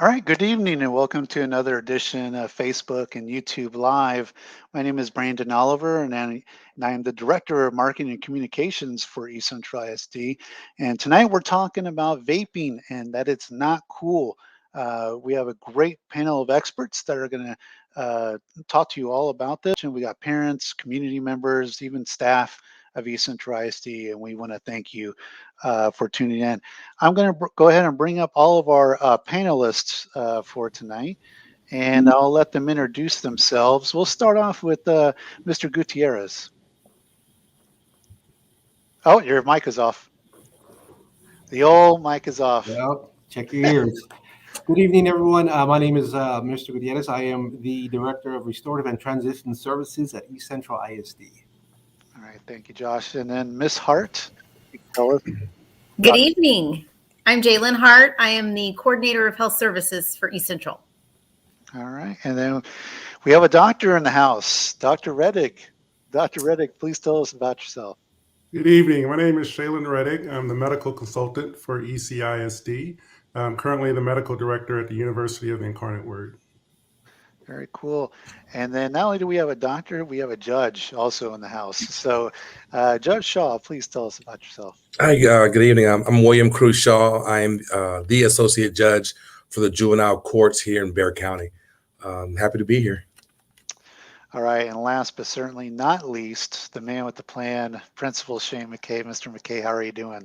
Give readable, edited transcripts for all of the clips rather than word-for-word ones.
All right, good evening and welcome to another edition of Facebook and YouTube Live. My name is Brandon Oliver and I am the Director of Marketing and Communications for East Central ISD. And tonight we're talking about vaping and that it's not cool. We have a great panel of experts that are going to talk to you all about this. And we got parents, community members, even staff of East Central ISD, and we want to thank you for tuning in. I'm going to go ahead and bring up all of our panelists for tonight, and I'll let them introduce themselves. We'll start off with Mr. Gutierrez. Oh, your mic is off. The old mic is off. Well, check your ears. Good evening, everyone. My name is Mr. Gutierrez. I am the Director of Restorative and Transition Services at East Central ISD. All right, thank you, Josh. And then Miss Hart, tell us. Good evening. I'm Jalen Hart. I am the Coordinator of Health Services for East Central. All right, and then we have a doctor in the house, Dr. Redig. Dr. Redig, please tell us about yourself. Good evening. My name is Shaylin Redig. I'm the medical consultant for ECISD. I'm currently the medical director at the University of the Incarnate Word. Very cool. And then not only do we have a doctor, we have a judge also in the house. So Judge Shaw, please tell us about yourself. Hi, good evening. I'm William Cruz Shaw. I'm the associate judge for the juvenile courts here in Bexar County. Happy to be here. All right, and last but certainly not least, the man with the plan, Principal Shane McKay. Mr. McKay, how are you doing?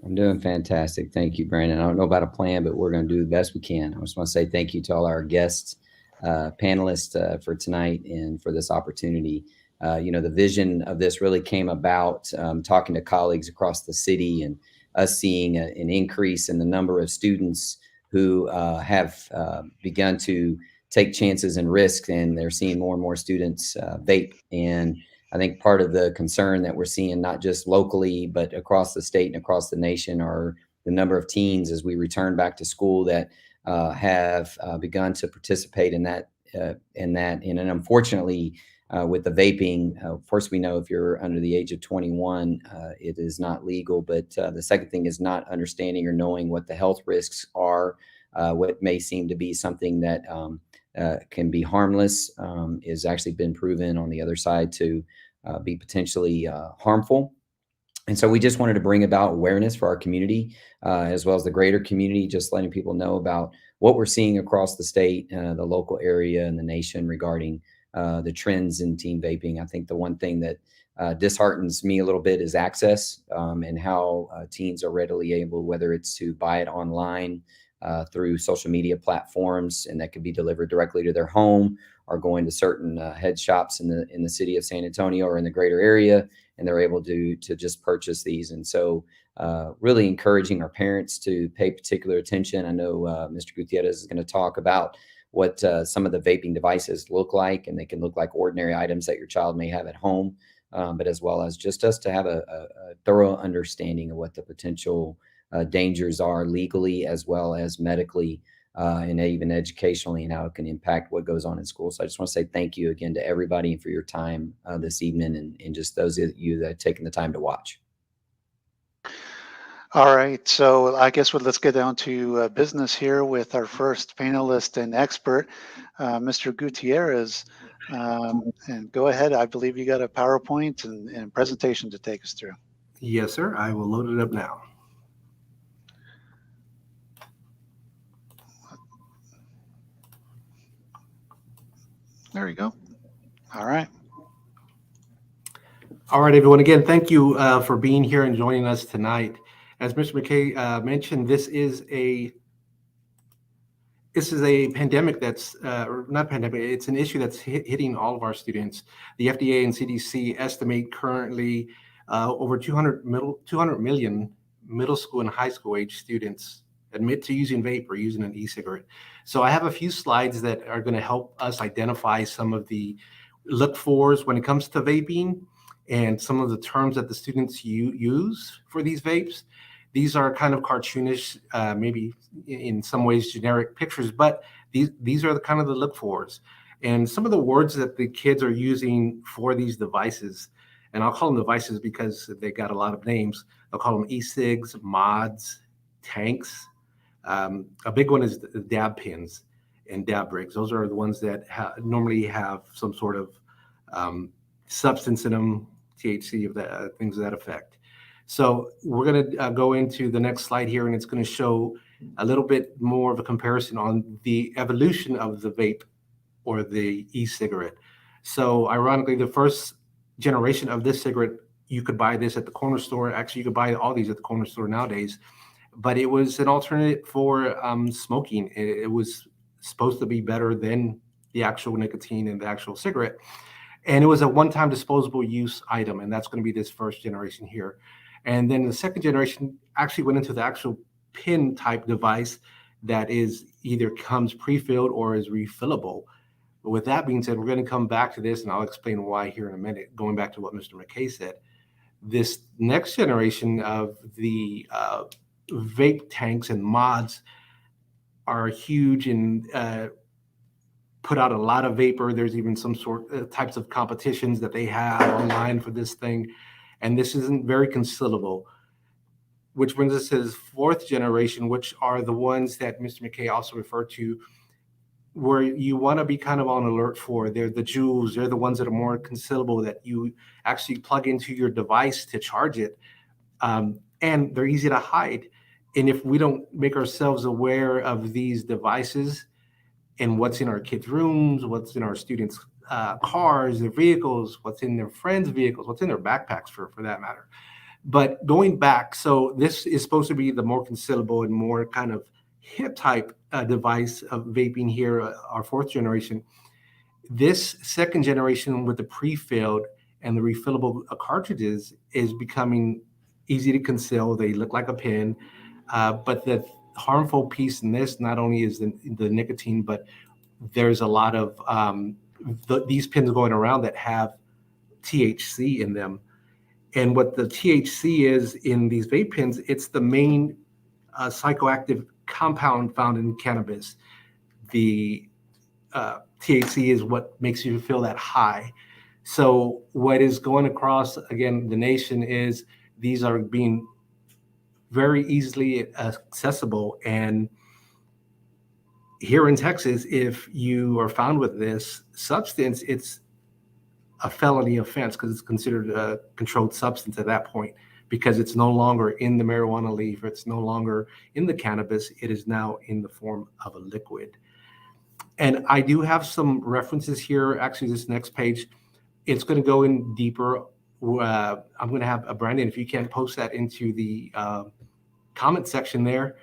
I'm doing fantastic. Thank you, Brandon. I don't know about a plan, but we're going to do the best we can. I just want to say thank you to all our guests, panelists for tonight and for this opportunity. The vision of this really came about talking to colleagues across the city and us seeing an increase in the number of students who have begun to take chances and risks, and they're seeing more and more students vape. And I think part of the concern that we're seeing, not just locally, but across the state and across the nation, are the number of teens as we return back to school that have begun to participate in that. And unfortunately, with the vaping, first, we know if you're under the age of 21, it is not legal. But the second thing is not understanding or knowing what the health risks are. What may seem to be something that can be harmless is actually been proven on the other side to be potentially harmful. And so we just wanted to bring about awareness for our community, as well as the greater community, just letting people know about what we're seeing across the state, the local area, and the nation regarding the trends in teen vaping. I think the one thing that disheartens me a little bit is access and how teens are readily able, whether it's to buy it online, through social media platforms, and that could be delivered directly to their home, or going to certain head shops in the city of San Antonio or in the greater area, and they're able to just purchase these. And so really encouraging our parents to pay particular attention. I know Mr. Gutierrez is going to talk about what some of the vaping devices look like, and they can look like ordinary items that your child may have at home, but as well as just us to have a thorough understanding of what the potential dangers are legally as well as medically and even educationally, and how it can impact what goes on in school. So I just want to say thank you again to everybody for your time this evening, and just those of you that have taken the time to watch. All right, so I guess let's get down to business here with our first panelist and expert, Mr. Gutierrez. And go ahead. I believe you got a PowerPoint and presentation to take us through. Yes, sir. I will load it up now. There you go. All right. All right, everyone. Again, thank you for being here and joining us tonight. As Mr. McKay mentioned, this is a pandemic that's not pandemic. It's an issue that's hitting all of our students. The FDA and CDC estimate currently over 200 million middle school and high school age students admit to using vape or using an e-cigarette. So I have a few slides that are going to help us identify some of the look-fors when it comes to vaping and some of the terms that the students use for these vapes. These are kind of cartoonish, maybe in some ways generic pictures, but these are the kind of the look-fors. And some of the words that the kids are using for these devices, and I'll call them devices because they got a lot of names. I'll call them e-cigs, mods, tanks, A big one is the dab pins and dab rigs. Those are the ones that normally have some sort of substance in them, THC, of the things of that effect. So we're going to go into the next slide here, and it's going to show a little bit more of a comparison on the evolution of the vape or the e-cigarette. So ironically, the first generation of this cigarette, you could buy this at the corner store. Actually, you could buy all these at the corner store nowadays, but it was an alternative for smoking. It was supposed to be better than the actual nicotine and the actual cigarette. And it was a one-time disposable use item, and that's going to be this first generation here. And then the second generation actually went into the actual pin type device that is either comes pre-filled or is refillable. But with that being said, we're going to come back to this, and I'll explain why here in a minute, going back to what Mr. McKay said. This next generation of the vape tanks and mods are huge and put out a lot of vapor. There's even some sort of types of competitions that they have online for this thing. And this isn't very concealable, which brings us to this fourth generation, which are the ones that Mr. McKay also referred to, where you want to be kind of on alert for. They're the jewels. They're the ones that are more concealable, that you actually plug into your device to charge it. And they're easy to hide. And if we don't make ourselves aware of these devices and what's in our kids' rooms, what's in our students' cars, their vehicles, what's in their friends' vehicles, what's in their backpacks for that matter. But going back, so this is supposed to be the more concealable and more kind of hip type device of vaping here, our fourth generation. This second generation with the pre-filled and the refillable cartridges is becoming easy to conceal. They look like a pen, but the harmful piece in this not only is the nicotine, but there's a lot of these pins going around that have THC in them. And what the THC is in these vape pens, it's the main psychoactive compound found in cannabis. The THC is what makes you feel that high. So what is going across, again, the nation is these are being very easily accessible. And here in Texas, if you are found with this substance, it's a felony offense because it's considered a controlled substance at that point, because it's no longer in the marijuana leaf, it's no longer in the cannabis, it is now in the form of a liquid. And I do have some references here. Actually, this next page, it's going to go in deeper. I'm going to have Brandon, if you can post that into the comment section there.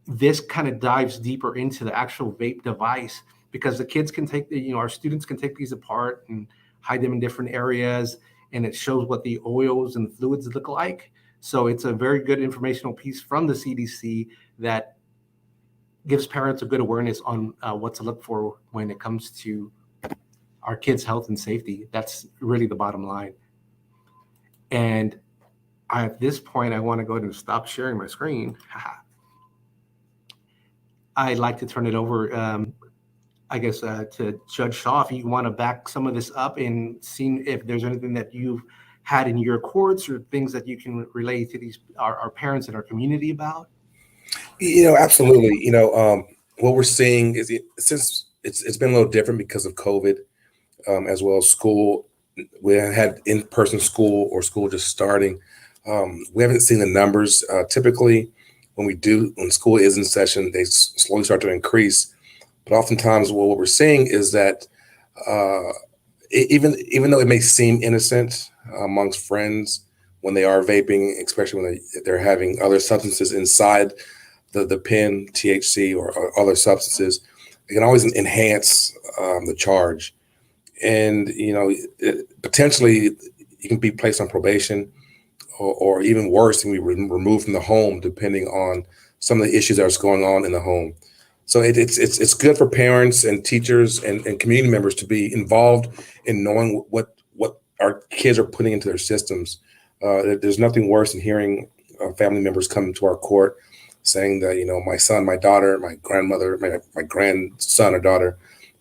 This kind of dives deeper into the actual vape device, because the kids can take, our students can take these apart and hide them in different areas, and it shows what the oils and fluids look like. So it's a very good informational piece from the CDC that gives parents a good awareness on what to look for when it comes to our kids' health and safety. That's really the bottom line. And at this point, I want to go ahead and stop sharing my screen. I'd like to turn it over, I guess, to Judge Shaw, if you want to back some of this up and see if there's anything that you've had in your courts or things that you can relate to these our parents and our community about. Absolutely. What we're seeing is since it's been a little different because of COVID, as well as school. We had in-person school or school just starting. We haven't seen the numbers. Typically, when school is in session, they slowly start to increase. But oftentimes, what we're seeing is that even though it may seem innocent amongst friends when they are vaping, especially when they're having other substances inside the pen, THC or other substances, it can always enhance the charge. And, potentially you can be placed on probation or even worse, and be removed from the home, depending on some of the issues that are going on in the home. So it's good for parents and teachers and community members to be involved in knowing what our kids are putting into their systems. There's nothing worse than hearing family members come to our court saying that, my son, my daughter, my grandmother, my grandson or daughter,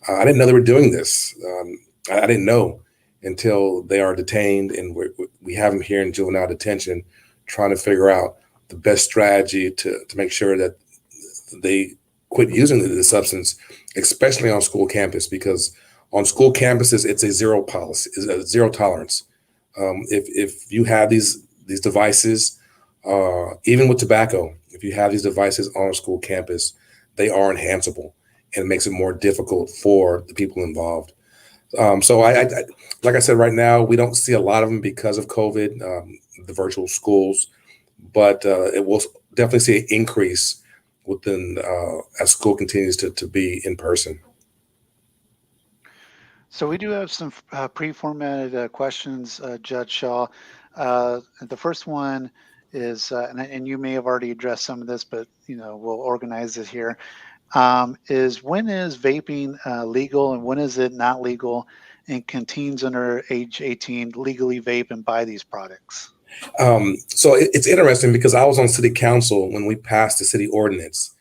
I didn't know they were doing this. I didn't know until they are detained, and we have them here in juvenile detention, trying to figure out the best strategy to make sure that they quit using the substance, especially on school campus, because on school campuses, it's a zero policy, it's a zero tolerance. If you have these devices, even with tobacco, if you have these devices on a school campus, they are enhanceable, and it makes it more difficult for the people involved. So like I said, right now, we don't see a lot of them because of COVID, the virtual schools, but it will definitely see an increase within as school continues to be in person. So we do have some pre-formatted questions, Judge Shaw. The first one is, and you may have already addressed some of this, but we'll organize it here. Is when is vaping legal and when is it not legal? And can teens under age 18 legally vape and buy these products? So it's interesting because I was on city council when we passed the city ordinance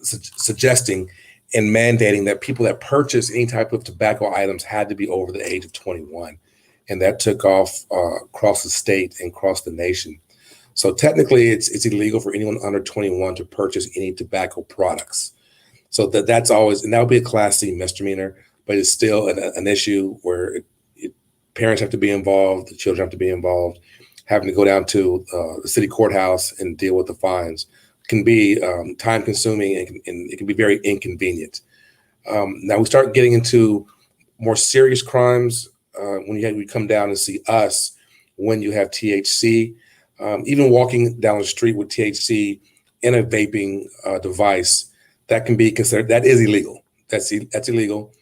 suggesting and mandating that people that purchase any type of tobacco items had to be over the age of 21. And that took off across the state and across the nation. So technically it's illegal for anyone under 21 to purchase any tobacco products. So that's always, and that would be a Class C misdemeanor, but it's still an issue where parents have to be involved, the children have to be involved, having to go down to the city courthouse and deal with the fines can be time consuming and it can be very inconvenient. Now we start getting into more serious crimes when you come down and see us when you have THC. Even walking down the street with THC in a vaping device, that can be considered, that is illegal. That's illegal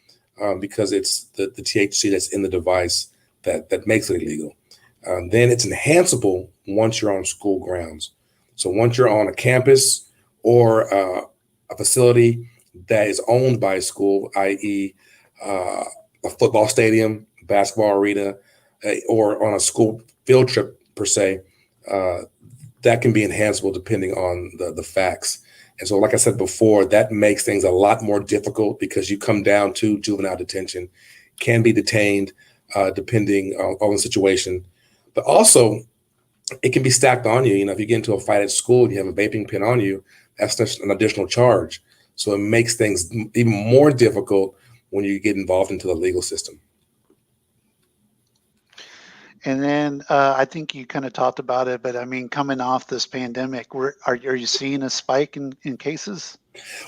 because it's the THC that's in the device that makes it illegal. Then it's enhanceable once you're on school grounds. So once you're on a campus or a facility that is owned by a school, i.e. A football stadium, basketball arena, or on a school field trip per se, that can be enhanceable depending on the facts. And so, like I said before, that makes things a lot more difficult because you come down to juvenile detention, can be detained depending on the situation. But also, it can be stacked on you. If you get into a fight at school and you have a vaping pen on you, that's just an additional charge. So it makes things even more difficult when you get involved into the legal system. And then I think you kind of talked about it, but I mean, coming off this pandemic, are you seeing a spike in cases?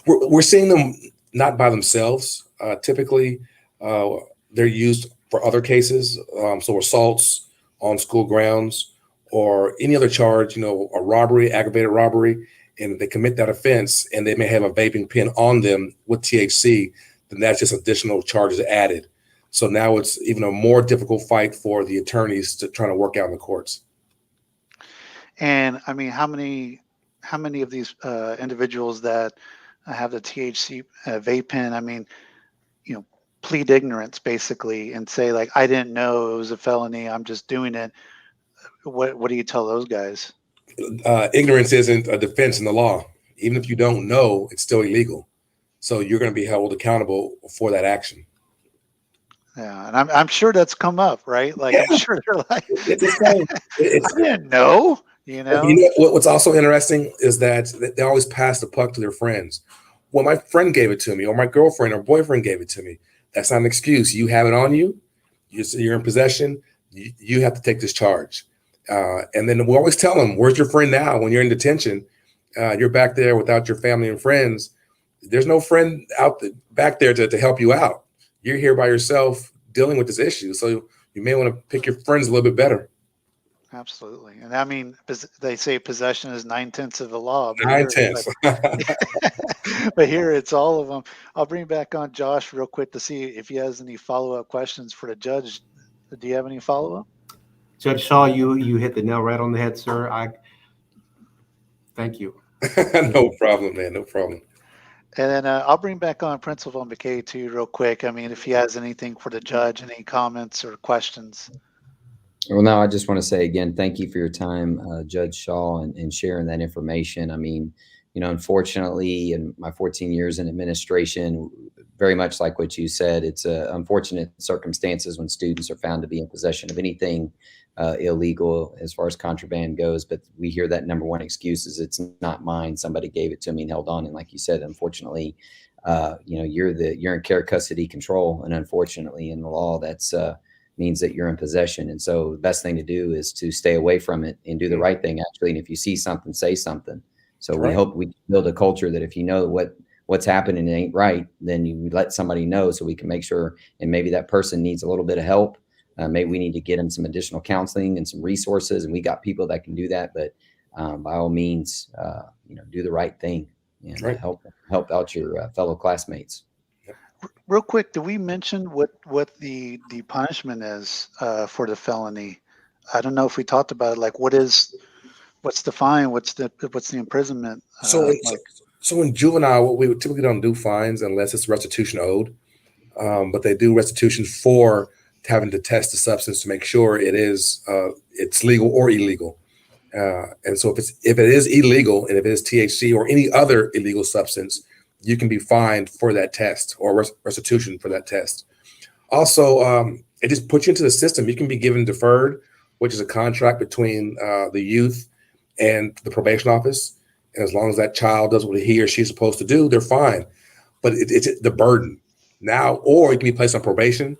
We're seeing them not by themselves. Typically, they're used for other cases, so assaults on school grounds or any other charge, a robbery, aggravated robbery, and they commit that offense and they may have a vaping pen on them with THC, then that's just additional charges added. So now it's even a more difficult fight for the attorneys to try to work out in the courts. And I mean, how many of these individuals that have the THC vape pen, I mean, plead ignorance basically and say like, I didn't know it was a felony, I'm just doing it. What do you tell those guys? Ignorance isn't a defense in the law. Even if you don't know, it's still illegal. So you're going to be held accountable for that action. Yeah, and I'm sure that's come up, right? Like, yeah. I'm sure they're like, it's the same. I didn't know, What's also interesting is that they always pass the puck to their friends. Well, my friend gave it to me, or my girlfriend or boyfriend gave it to me. That's not an excuse. You have it on you. You're in possession. You have to take this charge. And then we always tell them, where's your friend now when you're in detention? You're back there without your family and friends. There's no friend back there to help you out. You're here by yourself dealing with this issue. So you may want to pick your friends a little bit better. Absolutely. And I mean, they say possession is 9/10 of the law. 9/10. But here it's all of them. I'll bring back on Josh real quick to see if he has any follow-up questions for the judge. Do you have any follow-up? Judge Shaw, you hit the nail right on the head, sir. Thank you. No problem, man. No problem. And then I'll bring back on Principal McKay too real quick. I mean, if he has anything for the judge, any comments or questions. Well, no, I just want to say again, thank you for your time, Judge Shaw, and sharing that information. I mean, unfortunately, in my 14 years in administration, very much like what you said, it's unfortunate circumstances when students are found to be in possession of anything illegal as far as contraband goes. But we hear that number one excuse is it's not mine. Somebody gave it to me and held on. And like you said, unfortunately, you're in care, custody, control, and unfortunately, in the law, that's means that you're in possession. And so the best thing to do is to stay away from it and do the right thing, actually. And if you see something, say something. So we hope we build a culture that if you know what's happening and ain't right, then you let somebody know so we can make sure, and maybe that person needs a little bit of help. Maybe we need to get them some additional counseling and some resources, and we got people that can do that. But by all means, do the right thing and help out your fellow classmates. Real quick, did we mention what the punishment is for the felony? I don't know if we talked about it. Like, what's the fine? What's the imprisonment? So in juvenile, we typically don't do fines unless it's restitution owed, but they do restitution for having to test the substance to make sure it's legal or illegal. And so if it is illegal, and if it is THC or any other illegal substance, you can be fined for that test or restitution for that test. Also, it just puts you into the system. You can be given deferred, which is a contract between the youth and the probation office. And as long as that child does what he or she's supposed to do, they're fine. But it's the burden now, or you can be placed on probation,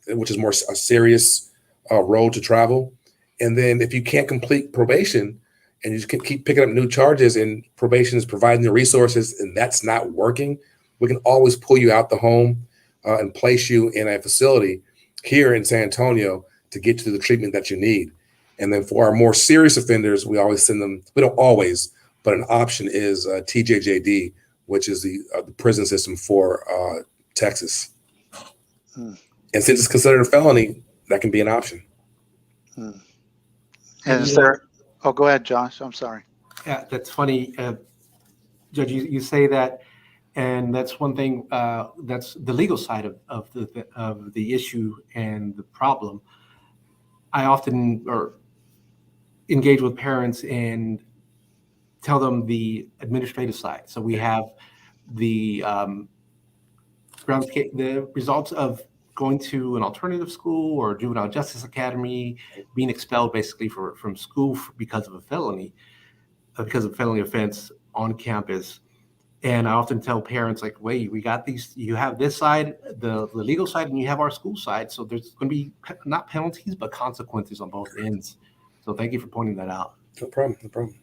which is more a serious road to travel. And then if you can't complete probation and you just keep picking up new charges and probation is providing the resources and that's not working, we can always pull you out the home and place you in a facility here in San Antonio to get to the treatment that you need. And then for our more serious offenders, we always send them, we don't always, but an option is TJJD, which is the prison system for Texas. And since it's considered a felony, that can be an option. And is there? Oh, go ahead, Josh. I'm sorry. Yeah, that's funny, Judge. You say that, and that's one thing. That's the legal side of the issue and the problem. I often engage with parents and tell them the administrative side. So we have the results of going to an alternative school or juvenile justice academy, being expelled basically from school because of a felony offense on campus. And I often tell parents, like, wait, we got these, you have this side, the legal side, and you have our school side. So there's going to be not penalties, but consequences on both ends. So thank you for pointing that out. No problem.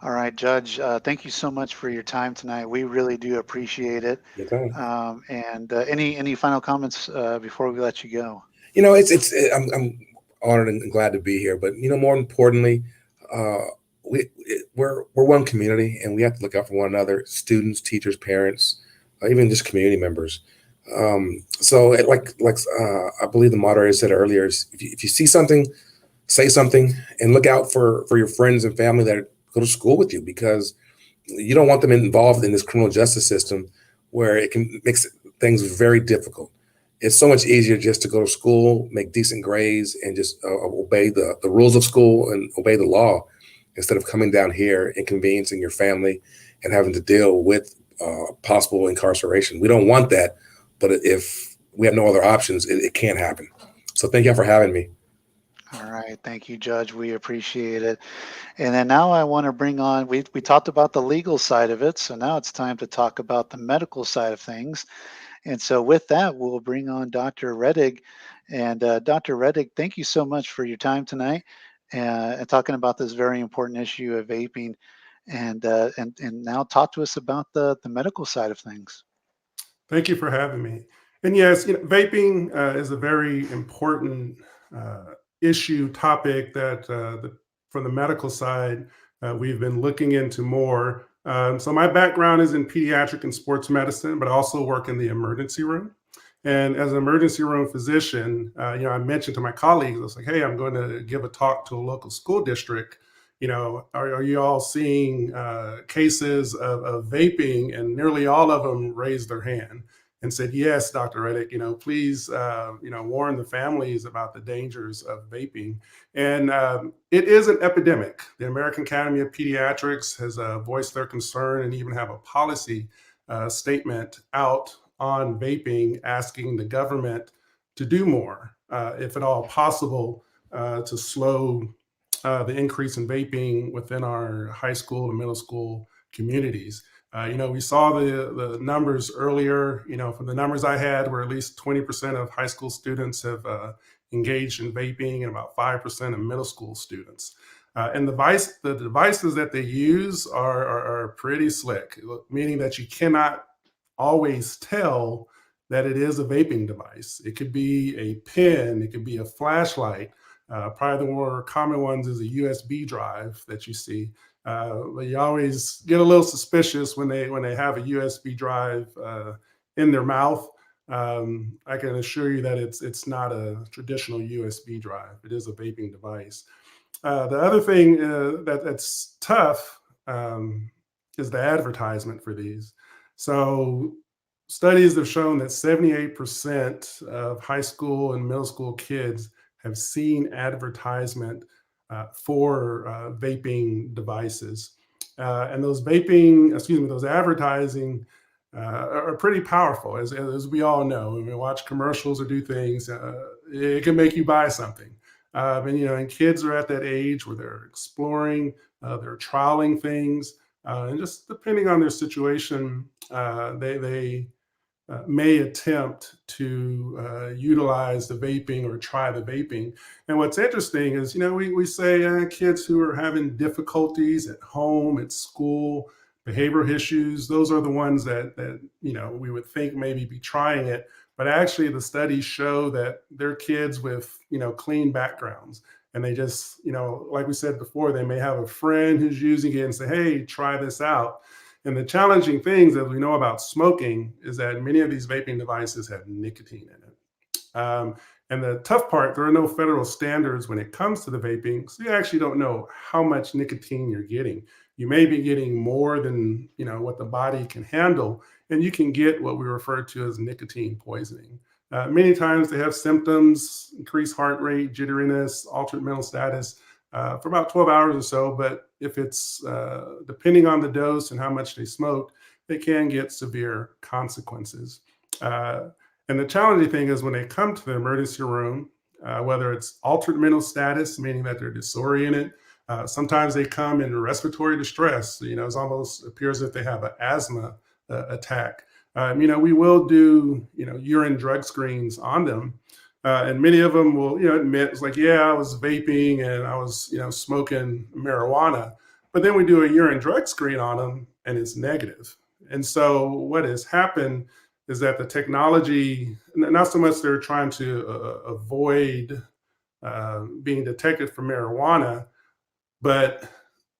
All right, Judge, thank you so much for your time tonight. We really do appreciate it. And any final comments before we let you go? I'm honored and glad to be here, but more importantly, we're one community, and we have to look out for one another: students, teachers, parents, even just community members. So I believe the moderator said earlier, if you see something, say something, and look out for your friends and family that go to school with you, because you don't want them involved in this criminal justice system where it can make things very difficult. It's so much easier just to go to school, make decent grades, and just obey the rules of school and obey the law, instead of coming down here, inconveniencing your family, and having to deal with possible incarceration. We don't want that, but if we have no other options, it can't happen. So thank you for having me. All right. Thank you, Judge. We appreciate it. And then now I want to bring on, we talked about the legal side of it. So now it's time to talk about the medical side of things. And so with that, we'll bring on Dr. Redig. And Dr. Redig, thank you so much for your time tonight and talking about this very important issue of vaping. And now talk to us about the medical side of things. Thank you for having me. And yes, vaping is a very important issue topic that from the medical side we've been looking into more. So my background is in pediatric and sports medicine, but I also work in the emergency room. And as an emergency room physician, I mentioned to my colleagues, I was like, hey, I'm going to give a talk to a local school district. Are you all seeing cases of vaping? And nearly all of them raised their hand. and said, yes, Dr. Redig, please, warn the families about the dangers of vaping. And it is an epidemic. The American Academy of Pediatrics has voiced their concern and even have a policy statement out on vaping, asking the government to do more, if at all possible, to slow the increase in vaping within our high school and middle school communities. We saw the numbers earlier, from the numbers I had, where at least 20% of high school students have engaged in vaping and about 5% of middle school students. And the devices that they use are pretty slick, meaning that you cannot always tell that it is a vaping device. It could be a pen, it could be a flashlight. Probably the more common ones is a USB drive that you see. But you always get a little suspicious when they have a USB drive in their mouth. I can assure you that it's not a traditional USB drive. It is a vaping device. The other thing that's tough is the advertisement for these. So studies have shown that 78% of high school and middle school kids have seen advertisement for vaping devices. And those advertising are pretty powerful, as we all know. When we watch commercials or do things, it can make you buy something. And kids are at that age where they're exploring, they're trialing things, and just depending on their situation, they may attempt to utilize the vaping or try the vaping. And what's interesting is, we say kids who are having difficulties at home, at school, behavioral issues, those are the ones that we would think maybe be trying it. But actually the studies show that they're kids with, clean backgrounds. And they just, like we said before, they may have a friend who's using it and say, hey, try this out. And the challenging things that we know about smoking is that many of these vaping devices have nicotine in it. And the tough part, there are no federal standards when it comes to the vaping, so you actually don't know how much nicotine you're getting. You may be getting more than what the body can handle, and you can get what we refer to as nicotine poisoning. Many times they have symptoms, increased heart rate, jitteriness, altered mental status, for about 12 hours or so. But if it's depending on the dose and how much they smoked, they can get severe consequences. And the challenging thing is when they come to the emergency room, whether it's altered mental status, meaning that they're disoriented, sometimes they come in respiratory distress. It almost appears that they have an asthma attack. We will do, urine drug screens on them. And many of them will, admit it's like, yeah, I was vaping and I was, smoking marijuana. But then we do a urine drug screen on them and it's negative. And so what has happened is that the technology, not so much they're trying to avoid being detected for marijuana, but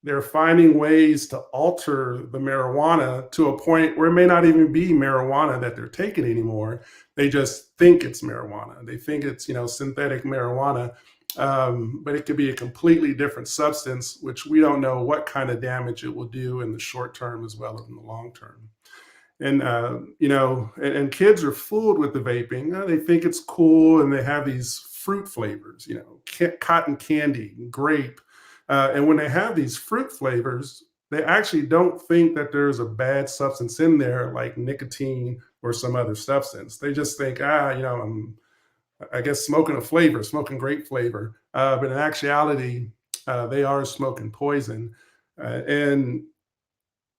they're finding ways to alter the marijuana to a point where it may not even be marijuana that they're taking anymore. They just think it's marijuana. They think it's, synthetic marijuana, but it could be a completely different substance, which we don't know what kind of damage it will do in the short term as well as in the long term. And, and kids are fooled with the vaping. They think it's cool and they have these fruit flavors, cotton candy, grape. And when they have these fruit flavors, they actually don't think that there's a bad substance in there like nicotine or some other substance. They just think, I'm, I guess, smoking a flavor, smoking grape flavor. But in actuality, they are smoking poison. And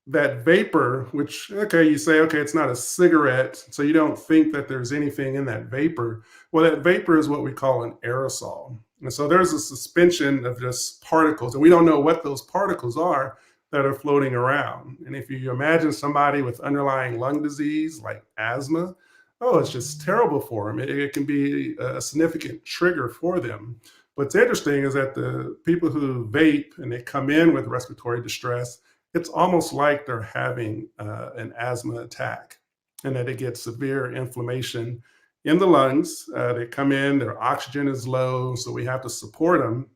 that vapor, which, you say, it's not a cigarette, so you don't think that there's anything in that vapor. Well, that vapor is what we call an aerosol. And so there's a suspension of just particles, and we don't know what those particles are that are floating around. And if you imagine somebody with underlying lung disease like asthma, it's just terrible for them. It can be a significant trigger for them. What's interesting is that the people who vape and they come in with respiratory distress, it's almost like they're having an asthma attack, and that they get severe inflammation in the lungs. They come in, their oxygen is low, so we have to support them.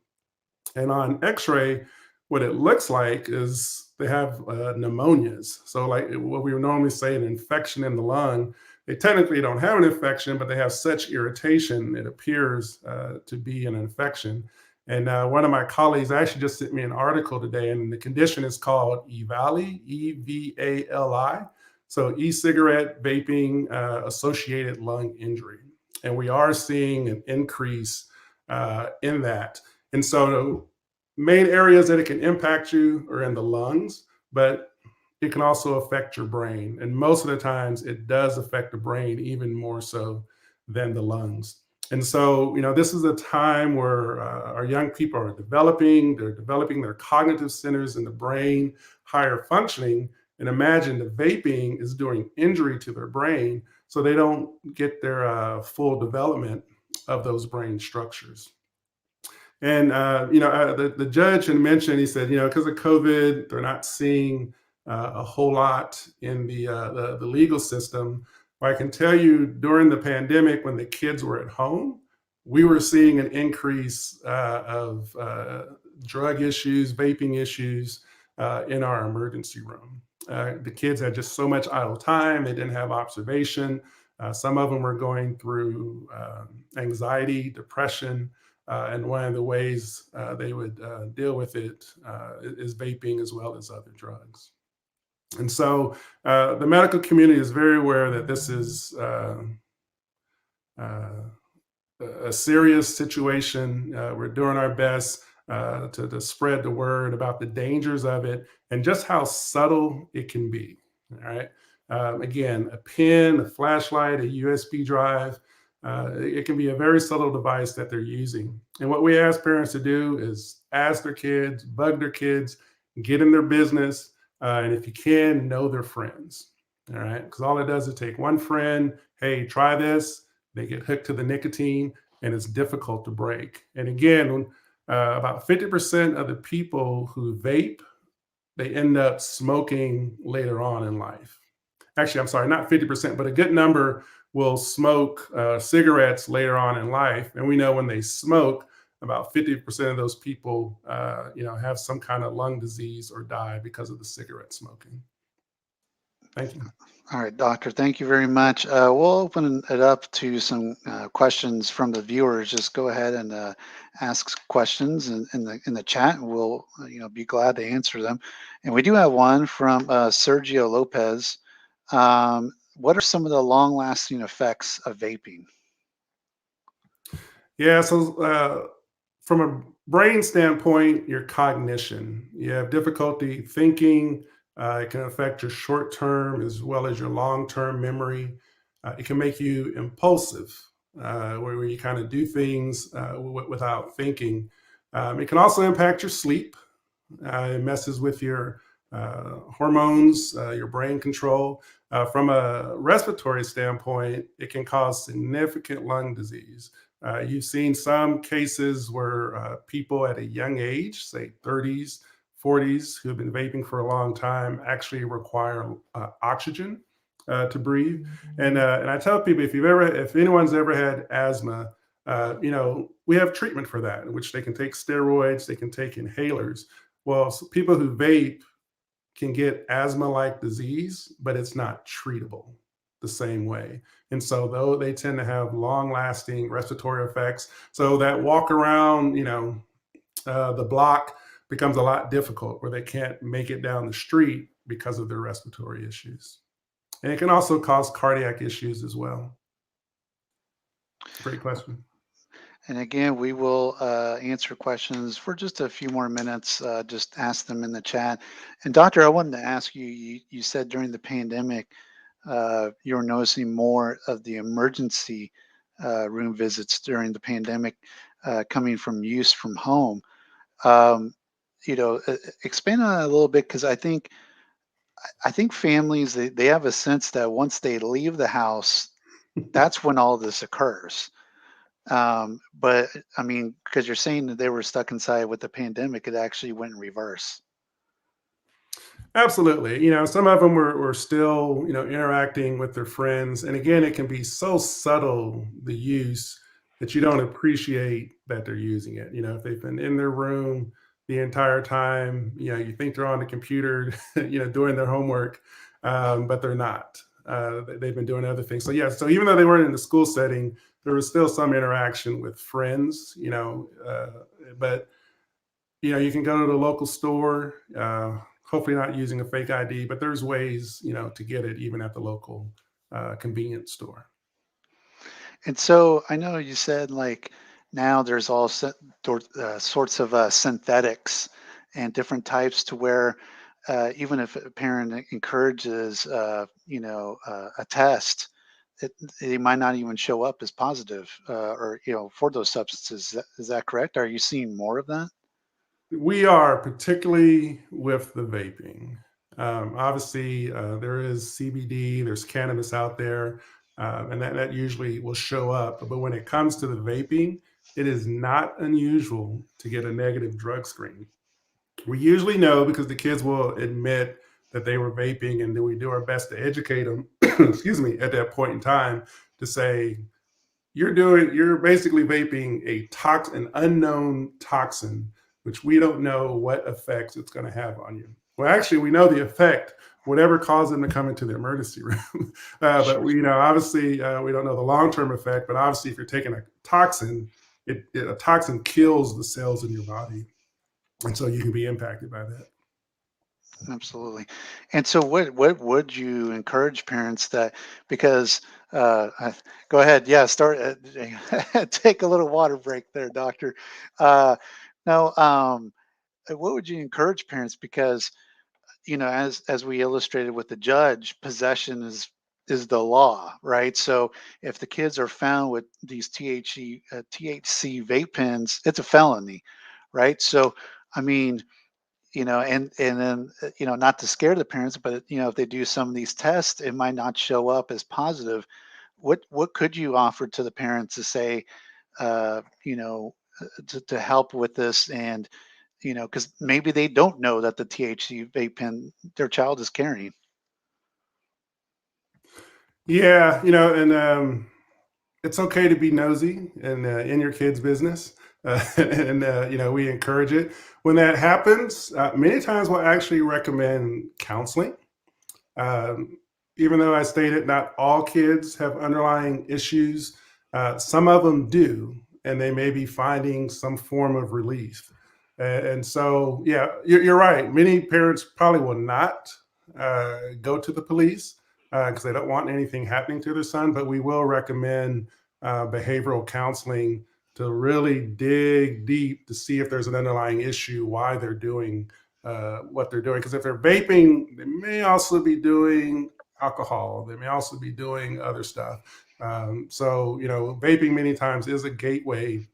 And on x-ray, what it looks like is they have pneumonias. So like what we would normally say, an infection in the lung, they technically don't have an infection, but they have such irritation, it appears to be an infection. And one of my colleagues actually just sent me an article today, and the condition is called EVALI, E-V-A-L-I. So e-cigarette vaping associated lung injury. And we are seeing an increase in that. And so the main areas that it can impact you are in the lungs, but it can also affect your brain. And most of the times it does affect the brain even more so than the lungs. And so, this is a time where our young people are they're developing their cognitive centers in the brain, higher functioning. And imagine the vaping is doing injury to their brain, so they don't get their full development of those brain structures. And, the judge had mentioned, he said, because of COVID, they're not seeing a whole lot in the legal system. But I can tell you during the pandemic, when the kids were at home, we were seeing an increase of drug issues, vaping issues in our emergency room. The kids had just so much idle time. They didn't have observation. Some of them were going through anxiety, depression. And one of the ways they would deal with it is vaping as well as other drugs. And so the medical community is very aware that this is a serious situation. We're doing our best to spread the word about the dangers of it and just how subtle it can be. All right. Again, a pen, a flashlight, a USB drive, it can be a very subtle device that they're using. And what we ask parents to do is ask their kids, bug their kids, get in their business, and if you can, know their friends. All right. Because all it does is take one friend, hey, try this. They get hooked to the nicotine, and it's difficult to break. And again, about 50% of the people who vape, they end up smoking later on in life. Actually, I'm sorry, not 50%, but a good number will smoke cigarettes later on in life. And we know when they smoke, about 50% of those people, have some kind of lung disease or die because of the cigarette smoking. Thank you. All right, Doctor, thank you very much. We'll open it up to some questions from the viewers. Just go ahead and ask questions in the chat, and we'll be glad to answer them. And we do have one from Sergio Lopez. What are some of the long-lasting effects of vaping? Yeah, so from a brain standpoint, your cognition, you have difficulty thinking. It can affect your short-term as well as your long-term memory. It can make you impulsive, where you kind of do things without thinking. It can also impact your sleep. It messes with your hormones, your brain control. From a respiratory standpoint, it can cause significant lung disease. You've seen some cases where people at a young age, say 30s, 40s, who have been vaping for a long time, actually require oxygen to breathe. And I tell people, if anyone's ever had asthma, we have treatment for that, in which they can take steroids, they can take inhalers. Well, so people who vape can get asthma-like disease, but it's not treatable the same way. And so though they tend to have long-lasting respiratory effects, so that walk around, the block becomes a lot difficult, where they can't make it down the street because of their respiratory issues. And it can also cause cardiac issues as well. Great question. And again, we will answer questions for just a few more minutes. Just ask them in the chat. And Doctor, I wanted to ask you, you said during the pandemic, you were noticing more of the emergency room visits during the pandemic coming from use from home. Expand on that a little bit, because I think families, they have a sense that once they leave the house, that's when all this occurs. But I mean, because you're saying that they were stuck inside with the pandemic, it actually went in reverse. Absolutely. Some of them were still, interacting with their friends. And again, it can be so subtle, the use, that you don't appreciate that they're using it. If they've been in their room the entire time, you think they're on the computer, doing their homework, but they're not. they've been doing other things. So yeah, so even though they weren't in the school setting, there was still some interaction with friends, but you can go to the local store, hopefully not using a fake ID, but there's ways, to get it even at the local convenience store. And so I know you said like now there's all sorts of synthetics and different types to where even if a parent encourages, a test, it might not even show up as positive or, for those substances. Is that correct? Are you seeing more of that? We are, particularly with the vaping. Obviously, there is CBD, there's cannabis out there, and that usually will show up. But when it comes to the vaping, it is not unusual to get a negative drug screen. We usually know because the kids will admit that they were vaping, and then we do our best to educate them, excuse me, at that point in time to say, you're basically vaping an unknown toxin, which we don't know what effects it's going to have on you. Well, actually, we know the effect, whatever caused them to come into the emergency room. But obviously, we don't know the long-term effect. But obviously, if you're taking a toxin, a toxin kills the cells in your body, and so you can be impacted by that. Absolutely. And so what would you encourage parents that, because go ahead, yeah, start take a little water break there, doctor. No, what would you encourage parents, because as we illustrated with the judge, possession is the law, right? So if the kids are found with these THC vape pens, it's a felony, right? So I mean, and then not to scare the parents, but if they do some of these tests, it might not show up as positive. What could you offer to the parents to say, to help with this, and because maybe they don't know that the THC vape pen their child is carrying. Yeah, and it's okay to be nosy and in your kid's business. And we encourage it. When that happens, many times we'll actually recommend counseling. Even though I stated not all kids have underlying issues, some of them do, and they may be finding some form of relief. And so, yeah, you're right. Many parents probably will not go to the police because they don't want anything happening to their son, but we will recommend behavioral counseling to really dig deep to see if there's an underlying issue, why they're doing what they're doing. Because if they're vaping, they may also be doing alcohol. They may also be doing other stuff. So, vaping many times is a gateway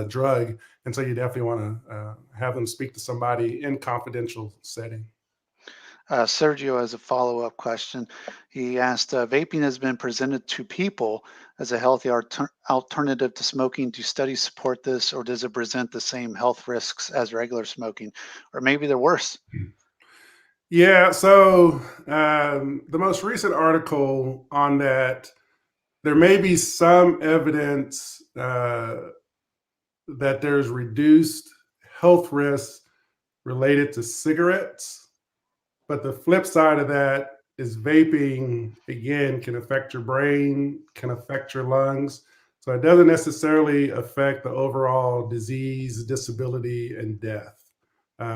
drug. And so you definitely want to have them speak to somebody in confidential setting. Sergio has a follow-up question. He asked, vaping has been presented to people as a healthy alternative to smoking. Do studies support this, or does it present the same health risks as regular smoking? Or maybe they're worse? Yeah, so the most recent article on that, there may be some evidence that there's reduced health risks related to cigarettes. But the flip side of that is vaping, again, can affect your brain, can affect your lungs. So it doesn't necessarily affect the overall disease, disability, and death.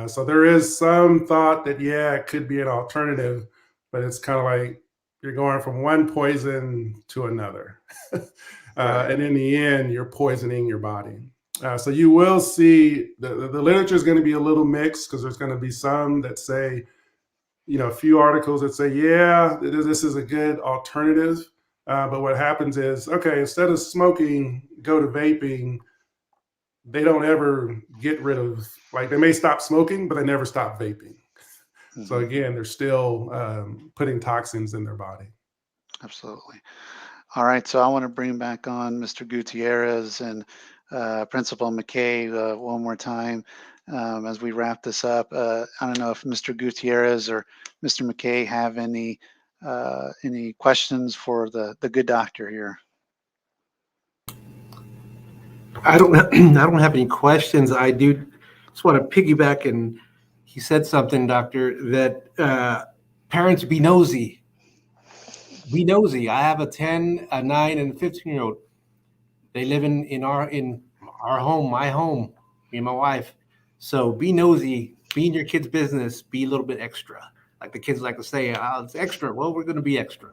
So there is some thought that, yeah, it could be an alternative, but it's kind of like you're going from one poison to another. Right. And in the end, you're poisoning your body. So you will see the literature is going to be a little mixed, because there's going to be some that say, a few articles that say, yeah, this is a good alternative. But what happens is, okay, instead of smoking, go to vaping. They don't ever get rid of, they may stop smoking, but they never stop vaping. Mm-hmm. So again, they're still putting toxins in their body. Absolutely. All right. So I want to bring back on Mr. Gutierrez and Principal McKay one more time. As we wrap this up, I don't know if Mr. Gutierrez or Mr. McKay have any questions for the good doctor here. I don't have any questions. I do just want to piggyback, and he said something, doctor, that parents be nosy. be nosy. I have a 10, a 9, and a 15-year-old. They live in our home, my home, me and my wife. So be nosy, be in your kid's business, be a little bit extra. Like the kids like to say, it's extra. Well, we're going to be extra.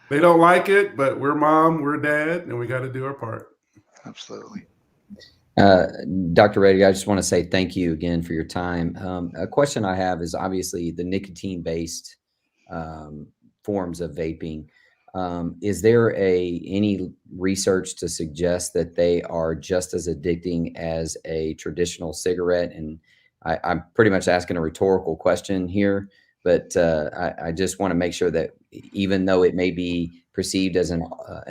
They don't like it, but we're mom, we're dad, and we got to do our part. Absolutely. Dr. Redig, I just want to say thank you again for your time. A question I have is obviously the nicotine-based forms of vaping. Is there any research to suggest that they are just as addicting as a traditional cigarette? And I'm pretty much asking a rhetorical question here, but I just want to make sure that even though it may be perceived as an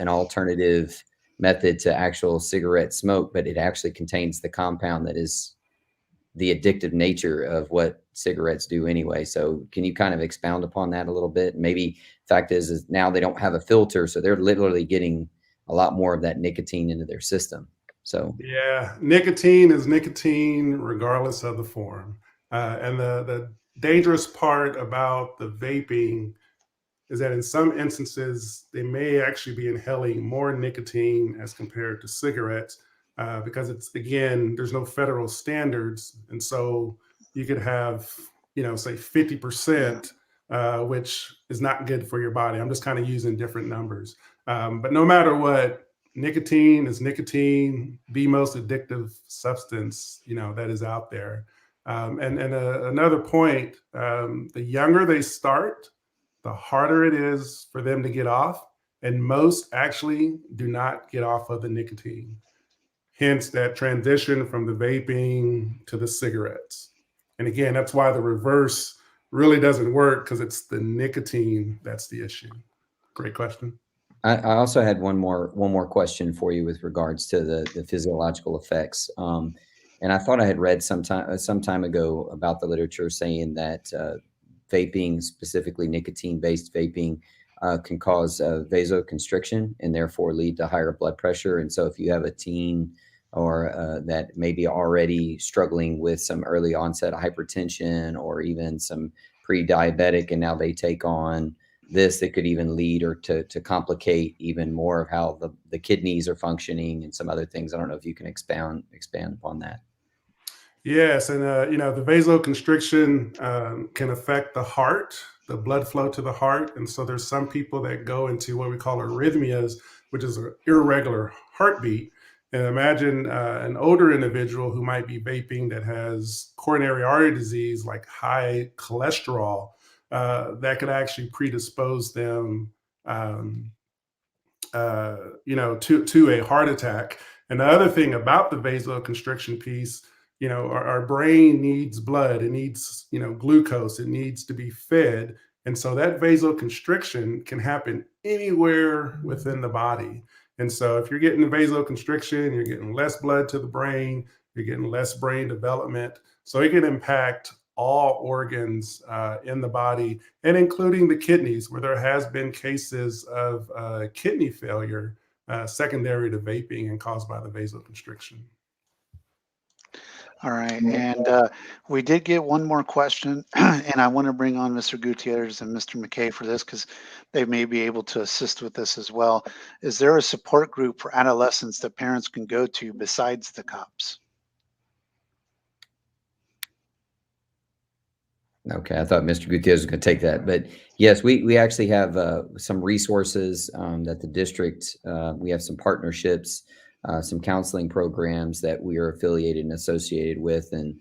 alternative method to actual cigarette smoke, but it actually contains the compound that is the addictive nature of what cigarettes do anyway. So can you kind of expound upon that a little bit? Maybe fact is now they don't have a filter, so they're literally getting a lot more of that nicotine into their system. So yeah, nicotine is nicotine regardless of the form. And the dangerous part about the vaping is that in some instances, they may actually be inhaling more nicotine as compared to cigarettes because it's, again, there's no federal standards. And so you could have, say 50%, which is not good for your body. I'm just kind of using different numbers. But no matter what, nicotine is nicotine, the most addictive substance, that is out there. Another point, the younger they start, the harder it is for them to get off. And most actually do not get off of the nicotine. Hence that transition from the vaping to the cigarettes. And again, that's why the reverse really doesn't work, because it's the nicotine that's the issue. Great question. I also had one more question for you with regards to the physiological effects. And I thought I had read some time ago about the literature saying that vaping, specifically nicotine-based vaping, can cause vasoconstriction and therefore lead to higher blood pressure. And so if you have a teen or that may be already struggling with some early onset hypertension or even some pre-diabetic, and now they take on this, it could even lead or to complicate even more of how the kidneys are functioning and some other things. I don't know if you can expand upon that. Yes, and the vasoconstriction can affect the heart, the blood flow to the heart, and so there's some people that go into what we call arrhythmias, which is an irregular heartbeat. And imagine an older individual who might be vaping that has coronary artery disease, like high cholesterol, that could actually predispose them, to a heart attack. And the other thing about the vasoconstriction piece, our brain needs blood, it needs, glucose, it needs to be fed. And so that vasoconstriction can happen anywhere within the body. And so if you're getting vasoconstriction, you're getting less blood to the brain, you're getting less brain development. So it can impact all organs in the body, and including the kidneys, where there has been cases of kidney failure secondary to vaping and caused by the vasoconstriction. All right, and we did get one more question, and I want to bring on Mr. Gutierrez and Mr. McKay for this because they may be able to assist with this as well. Is there a support group for adolescents that parents can go to besides the cops? Okay, I thought Mr. Gutierrez was going to take that, but yes, we actually have some resources that the district, we have some partnerships, some counseling programs that we are affiliated and associated with, and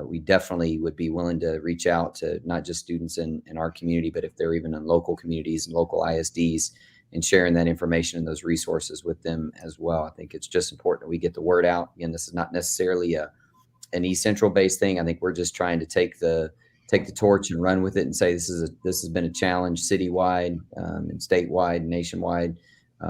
we definitely would be willing to reach out to not just students in our community, but if they're even in local communities and local ISDs, and sharing that information and those resources with them as well. I think it's just important that we get the word out. Again, this is not necessarily an East Central based thing. I think we're just trying to take the torch and run with it and say this has been a challenge citywide and statewide, nationwide.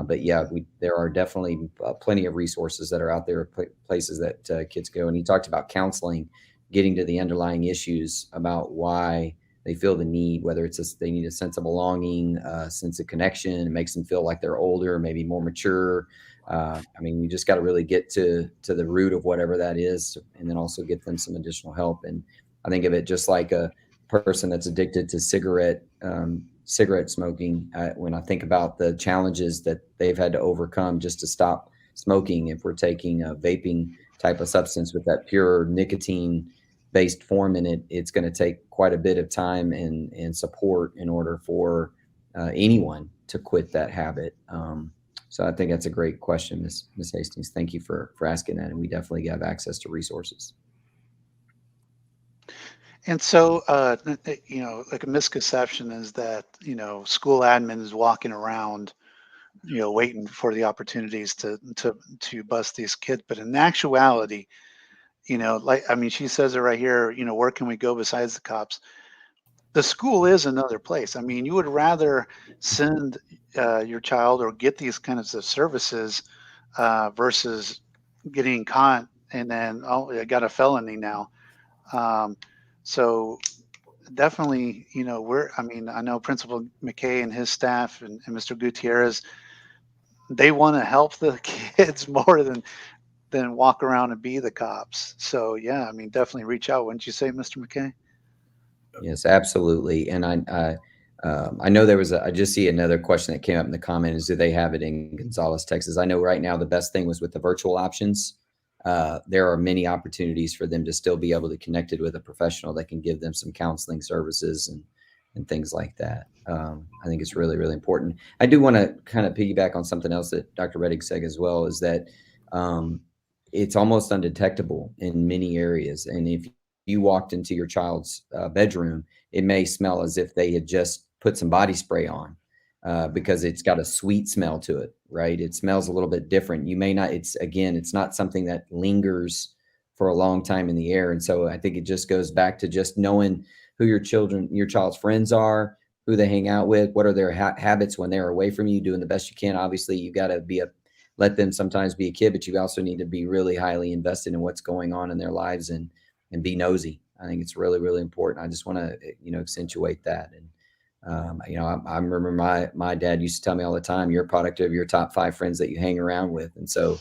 But yeah, there are definitely plenty of resources that are out there, places that kids go. And he talked about counseling, getting to the underlying issues about why they feel the need, whether it's they need a sense of belonging, sense of connection. It makes them feel like they're older, maybe more mature. I mean, we just got to really get to the root of whatever that is, and then also get them some additional help. And I think of it just like a person that's addicted to cigarette smoking, when I think about the challenges that they've had to overcome just to stop smoking, if we're taking a vaping type of substance with that pure nicotine based form in it, it's going to take quite a bit of time and support in order for anyone to quit that habit. So I think that's a great question, Ms. Hastings. Thank you for asking that. And we definitely have access to resources. And so, like a misconception is that, school admin is walking around, waiting for the opportunities to bust these kids. But in actuality, she says it right here, where can we go besides the cops? The school is another place. I mean, you would rather send your child or get these kinds of services versus getting caught and then, oh, I got a felony now. So definitely, I know Principal McKay and his staff and Mr. Gutierrez, they want to help the kids more than walk around and be the cops. So yeah, definitely reach out. Wouldn't you say, Mr. McKay? Yes, absolutely. And I know I just see another question that came up in the comment is, do they have it in Gonzales, Texas? I know right now the best thing was with the virtual options. There are many opportunities for them to still be able to connect it with a professional that can give them some counseling services and things like that. I think it's really, really important. I do want to kind of piggyback on something else that Dr. Redig said as well, is that it's almost undetectable in many areas. And if you walked into your child's bedroom, it may smell as if they had just put some body spray on because it's got a sweet smell to it, right? It smells a little bit different. You may not, it's not something that lingers for a long time in the air. And so I think it just goes back to just knowing who your child's friends are, who they hang out with, what are their habits when they're away from you, doing the best you can. Obviously, you got to let them sometimes be a kid, but you also need to be really highly invested in what's going on in their lives and be nosy. I think it's really, really important. I just want to, accentuate that. And, I remember my dad used to tell me all the time, you're a product of your top 5 friends that you hang around with. And so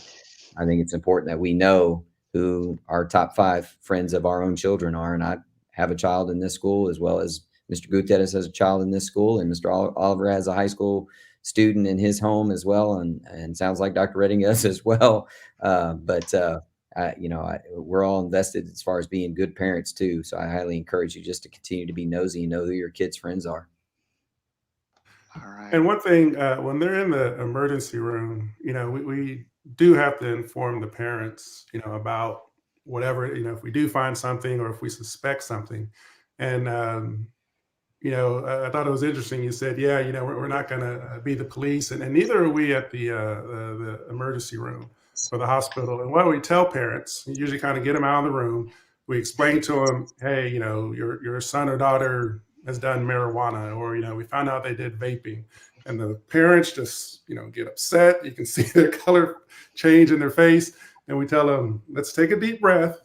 I think it's important that we know who our top 5 friends of our own children are. And I have a child in this school, as well as Mr. Gutierrez has a child in this school, and Mr. Oliver has a high school student in his home as well. And sounds like Dr. Redig does as well. We're all invested as far as being good parents too. So I highly encourage you just to continue to be nosy and know who your kids' friends are. All right. And one thing, when they're in the emergency room, we do have to inform the parents, about whatever, if we do find something or if we suspect something. And, I thought it was interesting. You said, yeah, we're not going to be the police, and neither are we at the emergency room for the hospital. And what we tell parents, we usually kind of get them out of the room. We explain to them, hey, your son or daughter has done marijuana, or, we found out they did vaping. And the parents just, get upset. You can see their color change in their face. And we tell them, let's take a deep breath.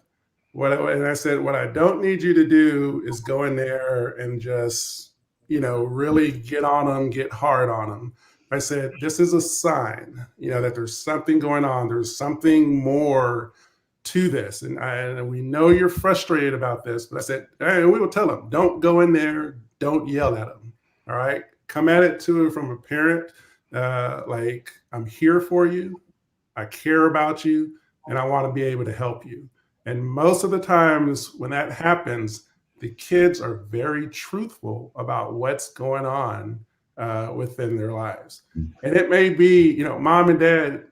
And I said, what I don't need you to do is go in there and just, really get on them, get hard on them. I said, this is a sign, that there's something going on. There's something more to this. And we know you're frustrated about this, but I said, hey, we will tell them, don't go in there. Don't yell at them. All right. Come at it from a parent. Like, I'm here for you. I care about you, and I want to be able to help you. And most of the times when that happens, the kids are very truthful about what's going on within their lives. And it may be, mom and dad,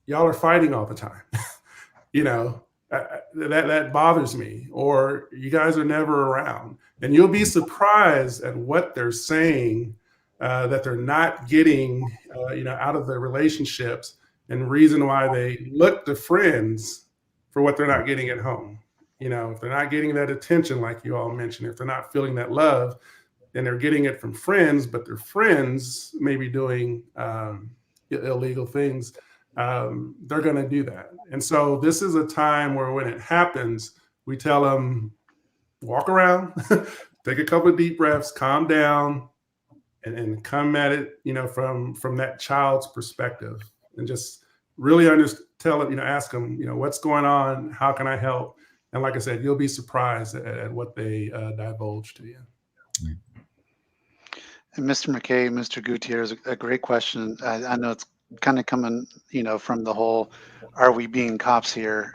y'all are fighting all the time. That bothers me, or you guys are never around. And you'll be surprised at what they're saying that they're not getting, out of their relationships, and reason why they look to friends for what they're not getting at home. If they're not getting that attention, like you all mentioned, if they're not feeling that love, then they're getting it from friends, but their friends may be doing illegal things. They're going to do that. And so this is a time where when it happens, we tell them, walk around, take a couple of deep breaths, calm down, and come at it, from that child's perspective, and just really ask them, what's going on? How can I help? And like I said, you'll be surprised at what they divulge to you. And Mr. McKay, Mr. Gutierrez, a great question. I know it's kind of coming, from the whole, are we being cops here?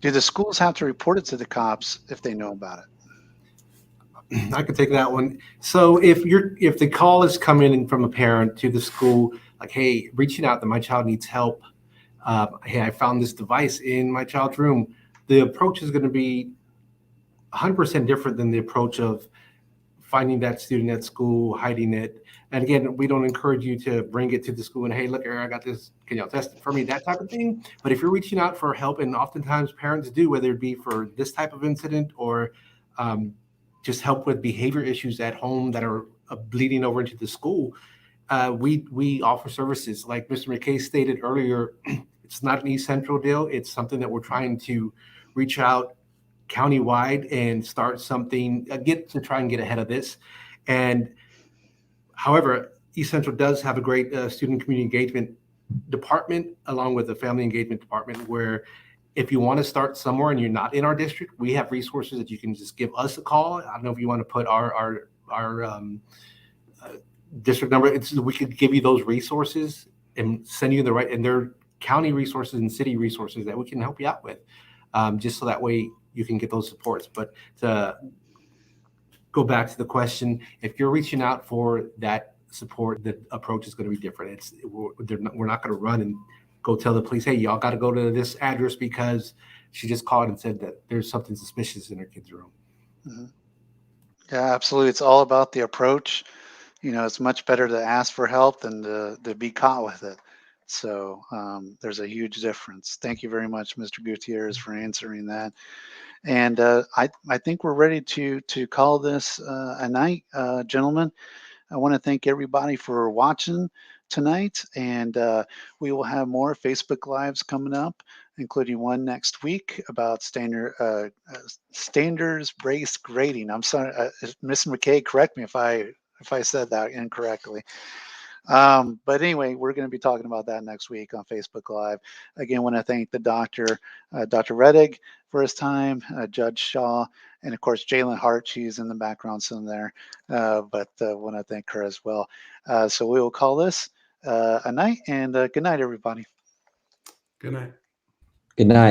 Do the schools have to report it to the cops if they know about it? I could take that one. So if the call is coming in from a parent to the school, like, hey, reaching out that my child needs help. Hey, I found this device in my child's room. The approach is going to be 100% different than the approach of finding that student at school, hiding it. And again, we don't encourage you to bring it to the school and, hey, look, I got this, can y'all test it for me, that type of thing. But if you're reaching out for help, and oftentimes parents do, whether it be for this type of incident or just help with behavior issues at home that are bleeding over into the school, we offer services. Like Mr. McKay stated earlier, it's not an East Central deal. It's something that we're trying to reach out countywide and start something, to try and get ahead of this. And however, East Central does have a great student community engagement department, along with the family engagement department, where if you want to start somewhere and you're not in our district, we have resources that you can just give us a call. I don't know if you want to put our district number. We could give you those resources and send you and they're county resources and city resources that we can help you out with, just so that way you can get those supports. But to go back to the question, if you're reaching out for that support, the approach is going to be different. We're not going to run and go tell the police, hey, y'all got to go to this address because she just called and said that there's something suspicious in her kid's room. Mm-hmm. Yeah, absolutely. It's all about the approach. It's much better to ask for help than to be caught with it. So there's a huge difference. Thank you very much, Mr. Gutierrez, for answering that. And I think we're ready to call this a night, gentlemen. I want to thank everybody for watching tonight, and we will have more Facebook Lives coming up, including one next week about standards-based grading. I'm sorry, Mr. McKay, correct me if I said that incorrectly. But anyway, we're going to be talking about that next week on Facebook Live. Again, I want to thank the Dr. Redig for his time, Judge Shaw, and of course, Jalen Hart. She's in the background somewhere, but I want to thank her as well. So we will call this a night, and good night, everybody. Good night. Good night.